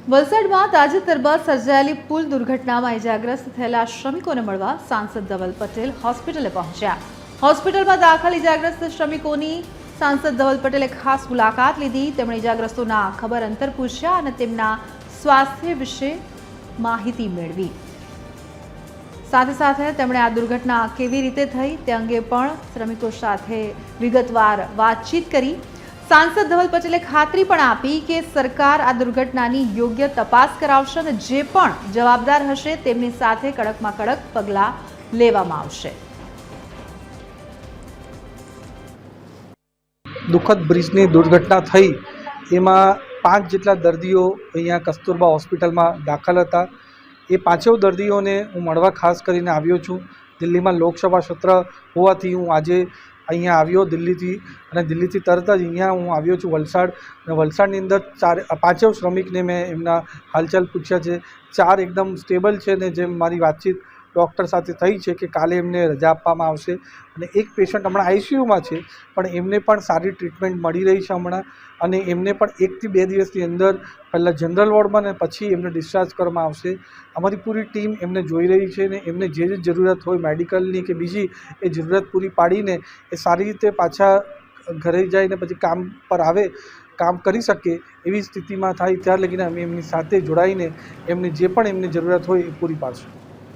વલસાડમાં તાજેતરમાં સર્જાયેલી પુલ દુર્ઘટનામાં ઇજાગ્રસ્ત થયેલા શ્રમિકોને મળવા સાંસદ ધવલ પટેલ હોસ્પિટલે પહોંચ્યા। હોસ્પિટલમાં દાખલ ઇજાગ્રસ્ત શ્રમિકોની સાંસદ ધવલ પટેલે ખાસ મુલાકાત લીધી। તેમણે ઇજાગ્રસ્તોના ખબર અંતર પૂછ્યા અને તેમના સ્વાસ્થ્ય વિશે માહિતી મેળવી। સાથે સાથે તેમણે આ દુર્ઘટના કેવી રીતે થઈ તે અંગે પણ શ્રમિકો સાથે વિગતવાર વાતચીત કરી। सांसद धवल पटेले खातरी पण आपी के सरकार आ दुर्घटनानी योग्य तपास करावशे अने जे पण जवाबदार हशे तेमनी साथे कड़कमां कड़क पगला लेवामां आवशे। दुखद ब्रिजनी दुर्घटना थई एमां 5 जेटला दर्दीओ अहींया कस्तूरबा होस्पिटल में दाखल हता। ए पांचेव दर्दीओने हूँ मळवा खास करीने आव्यो छुं। दिल्ली में लोकसभा सत्र होवाथी हूँ आजे अहींया आव्यो दिल्ली अने दिल्ली तरत ज अहींया हूँ आव्यो छुं वलसाड। अने वलसाडनी अंदर पांचेव श्रमिकने मैं एमना हालचाल पूछ्या छे। 4 एकदम स्टेबल छे ने जेम मारी बातचीत डॉक्टर साथे थई छे के काले एमने रजा आपवामां आवशे। अने एक पेशंट हमणां आईसीयू में छे पण एमने पण सारी ट्रीटमेंट मळी रही छे हमणां। अने एमने पण 1 થી 2 દિવસनी अंदर पहला जनरल वॉर्ड में ने पछी एमने डिस्चार्ज करवामां आवशे। अमारी पूरी टीम एमने जोई रही छे ने एमने जे जरूरत होय मेडिकलनी के बीजी ए जरूरत पूरी पाडीने ए सारी रीते पाछा घरे जाईने पछी काम पर आवे काम करी सके एवी स्थितिमां थाय त्यार लगीने अमे एमनी साथे जोड़ाईने एमने जे पण एमने जरूरत होय ए पूरी पाडशुं।